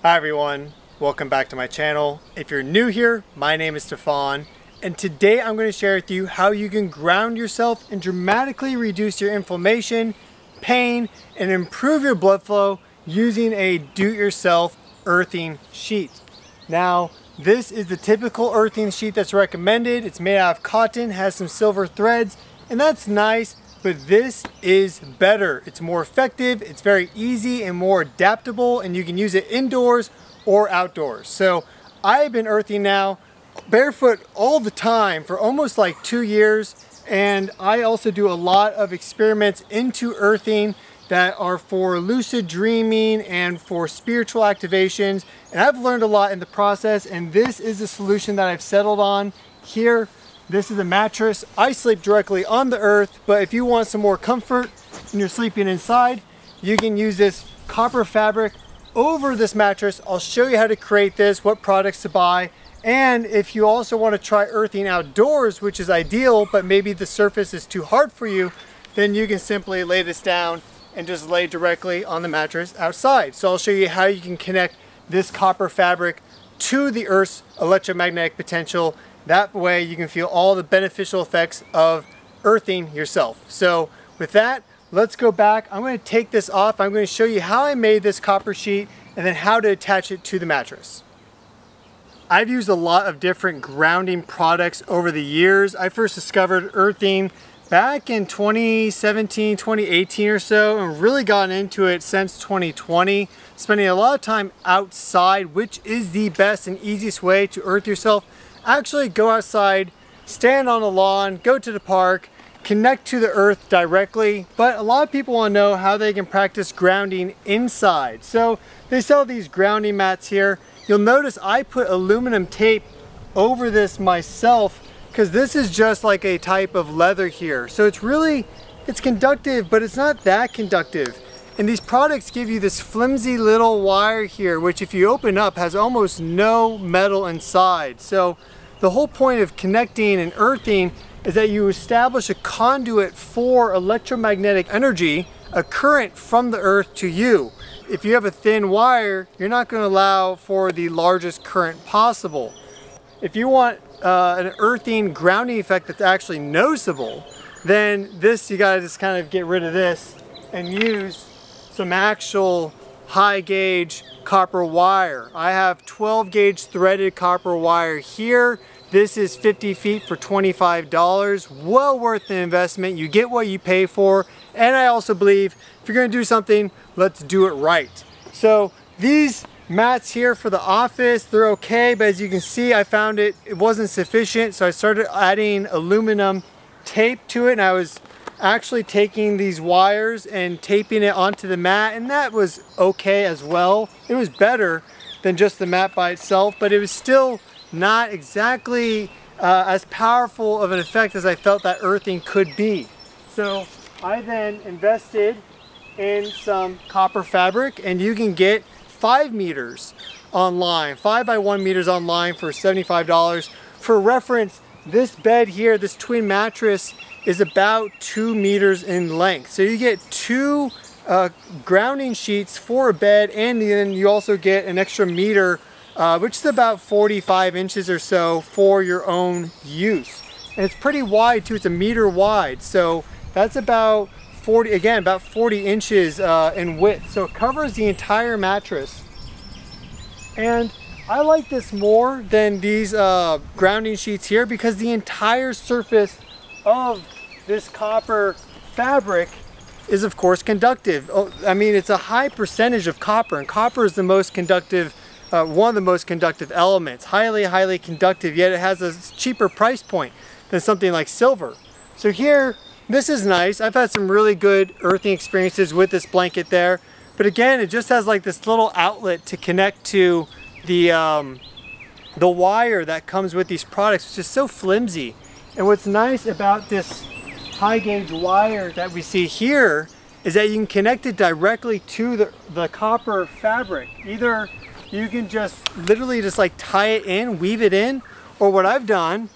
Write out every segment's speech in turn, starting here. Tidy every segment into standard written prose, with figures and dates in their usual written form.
Hi everyone, welcome back to my channel. If you're new here, my name is Stefan, and today I'm going to share with you how you can ground yourself and dramatically reduce your inflammation, pain, and improve your blood flow using a do-it-yourself earthing sheet. Now, this is the typical earthing sheet that's recommended. It's made out of cotton, has some silver threads, and that's nice. But this is better. It's more effective, it's very easy and more adaptable, and you can use it indoors or outdoors. So I've been earthing now barefoot all the time for almost like 2 years, and I also do a lot of experiments into earthing that are for lucid dreaming and for spiritual activations, and I've learned a lot in the process, and this is the solution that I've settled on here. This is a mattress. I sleep directly on the earth, but if you want some more comfort and you're sleeping inside, you can use this copper fabric over this mattress. I'll show you how to create this, what products to buy, and if you also want to try earthing outdoors, which is ideal, but maybe the surface is too hard for you, then you can simply lay this down and just lay directly on the mattress outside. So I'll show you how you can connect this copper fabric to the Earth's electromagnetic potential. That way you can feel all the beneficial effects of earthing yourself. So with that, let's go back. I'm going to take this off. I'm going to show you how I made this copper sheet and then how to attach it to the mattress. I've used a lot of different grounding products over the years. I first discovered earthing back in 2017, 2018 or so, and really gotten into it since 2020, spending a lot of time outside, which is the best and easiest way to earth yourself. Actually go outside, stand on the lawn, go to the park, connect to the earth directly. But a lot of people want to know how they can practice grounding inside. So they sell these grounding mats here. You'll notice I put aluminum tape over this myself because this is just like a type of leather here. So it's conductive, but it's not that conductive. And these products give you this flimsy little wire here, which if you open up has almost no metal inside. So the whole point of connecting and earthing is that you establish a conduit for electromagnetic energy, a current from the earth to you. If you have a thin wire, you're not going to allow for the largest current possible. If you want an earthing grounding effect that's actually noticeable, then you gotta just kind of get rid of this and use some actual high gauge copper wire. I have 12 gauge threaded copper wire here. This is 50 feet for $25. Well worth the investment. You get what you pay for. And I also believe if you're gonna do something, let's do it right. So these mats here for the office, they're okay, but as you can see, I found it wasn't sufficient. So I started adding aluminum tape to it, and I was actually taking these wires and taping it onto the mat, and that was okay as well. It was better than just the mat by itself, but it was still not exactly as powerful of an effect as I felt that earthing could be. So I then invested in some copper fabric, and you can get 5 meters online, 5 by 1 meters online for $75. For reference, this bed here, this twin mattress, is about 2 meters in length. So you get 2 grounding sheets for a bed, and then you also get an extra meter, which is about 45 inches or so for your own use. And it's pretty wide too, it's a meter wide. So that's about 40 inches in width. So it covers the entire mattress. And I like this more than these grounding sheets here because the entire surface of this copper fabric is of course conductive. I mean, it's a high percentage of copper, and copper is the most conductive, one of the most conductive elements. Highly conductive, yet it has a cheaper price point than something like silver. So here, this is nice. I've had some really good earthing experiences with this blanket there. But again, it just has like this little outlet to connect to the wire that comes with these products, which is so flimsy. And what's nice about this high gauge wire that we see here is that you can connect it directly to the copper fabric. Either you can just literally just like tie it in, weave it in, or what I've done,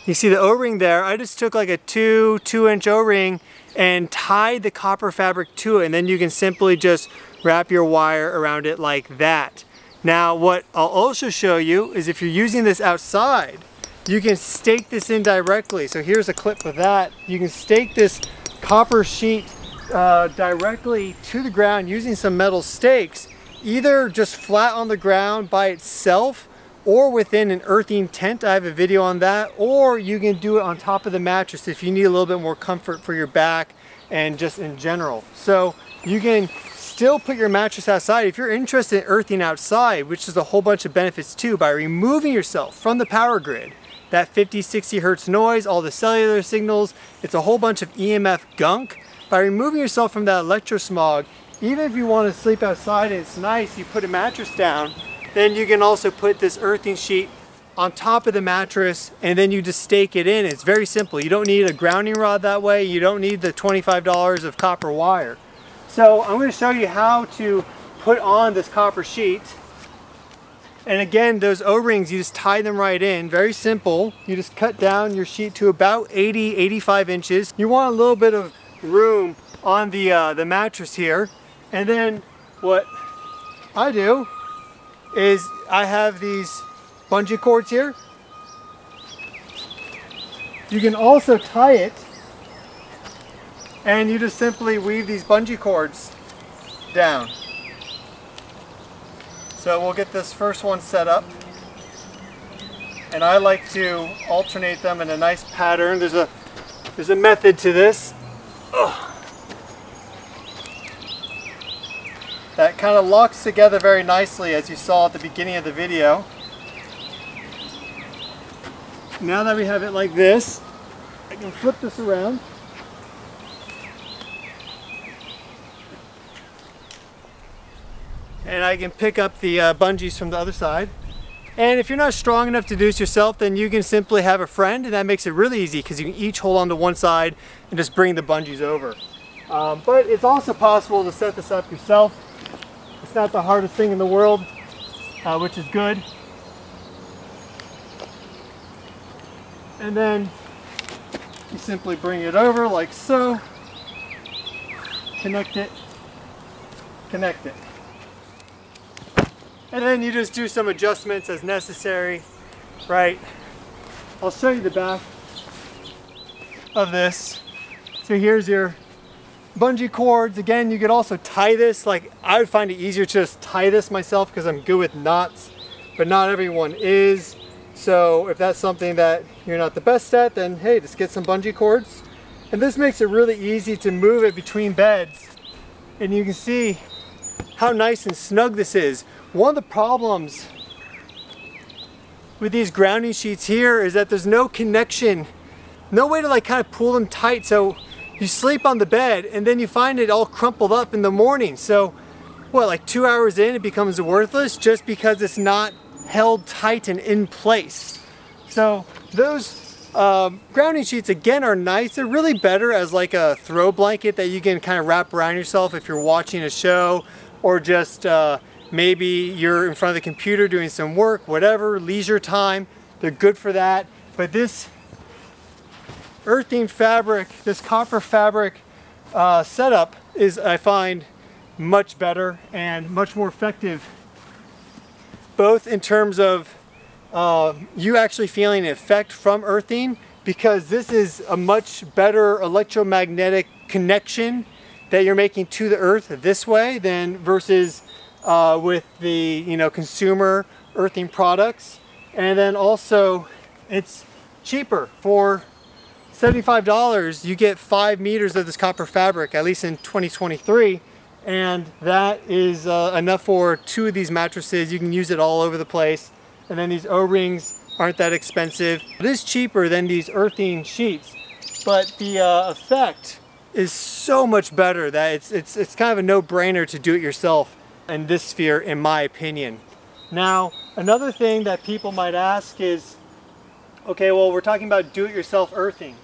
you see the O-ring there, I just took like a 2-inch O-ring and tied the copper fabric to it, and then you can simply just wrap your wire around it like that. Now what I'll also show you is if you're using this outside, you can stake this in directly. So here's a clip of that. You can stake this copper sheet directly to the ground using some metal stakes, either just flat on the ground by itself or within an earthing tent. I have a video on that. Or you can do it on top of the mattress if you need a little bit more comfort for your back and just in general. So you can still put your mattress outside. If you're interested in earthing outside, which is a whole bunch of benefits too, by removing yourself from the power grid, that 50, 60 hertz noise, all the cellular signals, it's a whole bunch of EMF gunk. By removing yourself from that electrosmog, even if you want to sleep outside and it's nice, you put a mattress down, then you can also put this earthing sheet on top of the mattress and then you just stake it in. It's very simple. You don't need a grounding rod that way. You don't need the $25 of copper wire. So I'm going to show you how to put on this copper sheet. And again, those O-rings, you just tie them right in. Very simple. You just cut down your sheet to about 80, 85 inches. You want a little bit of room on the mattress here. And then what I do is I have these bungee cords here. You can also tie it, and you just simply weave these bungee cords down. So we'll get this first one set up, and I like to alternate them in a nice pattern. There's a method to this. That kind of locks together very nicely, as you saw at the beginning of the video. Now that we have it like this, I can flip this around. And I can pick up the bungees from the other side. And if you're not strong enough to do this yourself, then you can simply have a friend, and that makes it really easy because you can each hold on to one side and just bring the bungees over. But it's also possible to set this up yourself. It's not the hardest thing in the world, which is good. And then you simply bring it over like so, connect it, connect it. And then you just do some adjustments as necessary, right? I'll show you the back of this. So here's your bungee cords. Again, you could also tie this. Like, I would find it easier to just tie this myself because I'm good with knots, but not everyone is. So if that's something that you're not the best at, then hey, just get some bungee cords. And this makes it really easy to move it between beds. And you can see how nice and snug this is. One of the problems with these grounding sheets here is that there's no connection, no way to like kind of pull them tight. So you sleep on the bed and then you find it all crumpled up in the morning. So what, like 2 hours in, it becomes worthless just because it's not held tight and in place. So those grounding sheets again are nice. They're really better as like a throw blanket that you can kind of wrap around yourself if you're watching a show, or just maybe you're in front of the computer doing some work, whatever, leisure time. They're good for that. But this earthing fabric, this copper fabric setup is, I find, much better and much more effective, both in terms of you actually feeling an effect from earthing, because this is a much better electromagnetic connection that you're making to the earth this way than versus with the consumer earthing products. And then also it's cheaper. For $75 you get 5 meters of this copper fabric, at least in 2023, and that is enough for 2 of these mattresses. You can use it all over the place. And then these O-rings aren't that expensive. It is cheaper than these earthing sheets, but the effect is so much better that it's kind of a no-brainer to do it yourself in this sphere, in my opinion. Now, another thing that people might ask is, okay, well, we're talking about do-it-yourself earthing.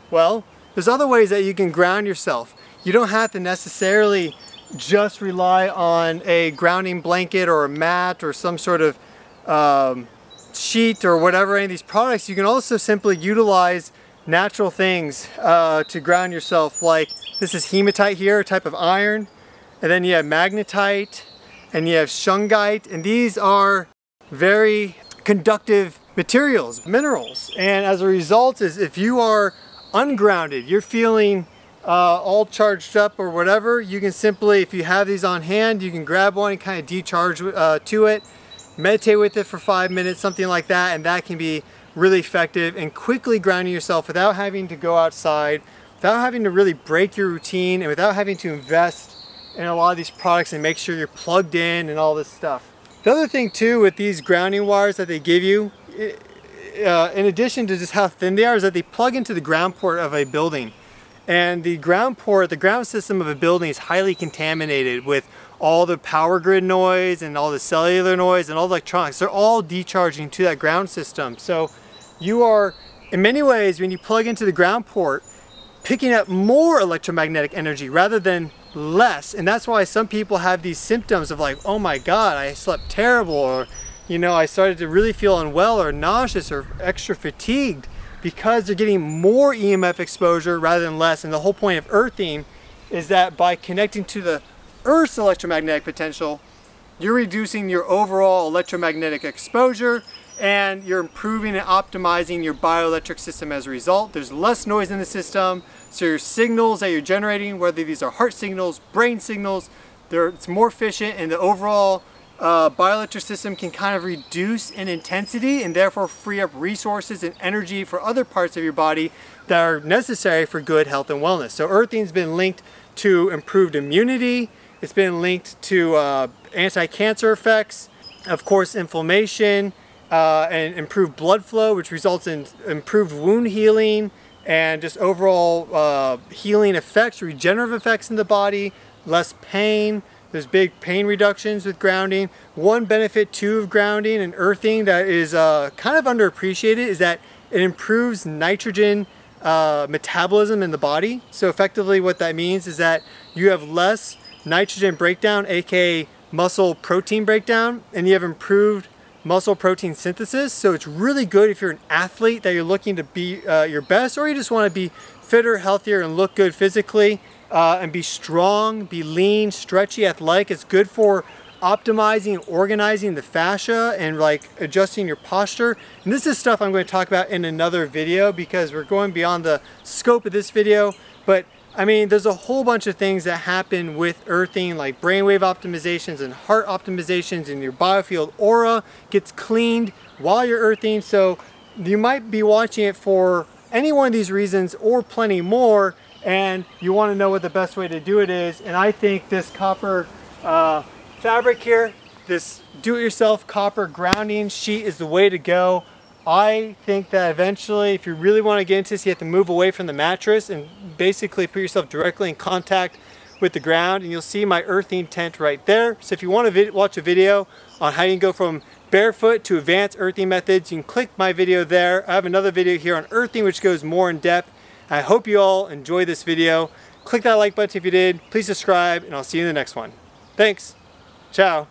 Well, there's other ways that you can ground yourself. You don't have to necessarily just rely on a grounding blanket or a mat or some sort of sheet or whatever, any of these products. You can also simply utilize natural things to ground yourself. Like, this is hematite here, a type of iron, and then you have magnetite, and you have shungite, and these are very conductive materials, minerals. And as a result is if you are ungrounded, you're feeling all charged up or whatever, you can simply, if you have these on hand, you can grab one and kind of decharge to it, meditate with it for 5 minutes, something like that, and that can be really effective in quickly grounding yourself without having to go outside, without having to really break your routine, and without having to invest in a lot of these products and make sure you're plugged in and all this stuff. The other thing too with these grounding wires that they give you, in addition to just how thin they are, is that they plug into the ground port of a building. And the ground port, the ground system of a building is highly contaminated with all the power grid noise and all the cellular noise and all the electronics. They're all decharging to that ground system. So you are, in many ways, when you plug into the ground port, picking up more electromagnetic energy rather than less. And that's why some people have these symptoms of like, oh my God, I slept terrible, or you know, I started to really feel unwell or nauseous or extra fatigued, because they're getting more EMF exposure rather than less. And the whole point of earthing is that by connecting to the Earth's electromagnetic potential, you're reducing your overall electromagnetic exposure, and you're improving and optimizing your bioelectric system as a result. There's less noise in the system, so your signals that you're generating, whether these are heart signals, brain signals, it's more efficient, and the overall bioelectric system can kind of reduce in intensity and therefore free up resources and energy for other parts of your body that are necessary for good health and wellness. So earthing's been linked to improved immunity, it's been linked to anti-cancer effects, of course inflammation, and improved blood flow, which results in improved wound healing and just overall healing effects, regenerative effects in the body, less pain. There's big pain reductions with grounding. One benefit too of grounding and earthing that is kind of underappreciated is that it improves nitrogen metabolism in the body. So effectively what that means is that you have less nitrogen breakdown, aka muscle protein breakdown, and you have improved muscle protein synthesis. So it's really good if you're an athlete that you're looking to be your best, or you just want to be fitter, healthier, and look good physically, and be strong, be lean, stretchy, athletic. It's good for optimizing and organizing the fascia and like adjusting your posture. And this is stuff I'm going to talk about in another video because we're going beyond the scope of this video. But I mean, there's a whole bunch of things that happen with earthing, like brainwave optimizations and heart optimizations, and your biofield aura gets cleaned while you're earthing. So you might be watching it for any one of these reasons or plenty more, and you want to know what the best way to do it is. And I think this copper fabric here, this do-it-yourself copper grounding sheet is the way to go. I think that eventually, if you really want to get into this, you have to move away from the mattress and basically put yourself directly in contact with the ground, and you'll see my earthing tent right there. So if you want to watch a video on how you can go from barefoot to advanced earthing methods, you can click my video there. I have another video here on earthing which goes more in depth. I hope you all enjoyed this video. Click that like button if you did. Please subscribe, and I'll see you in the next one. Thanks. Ciao.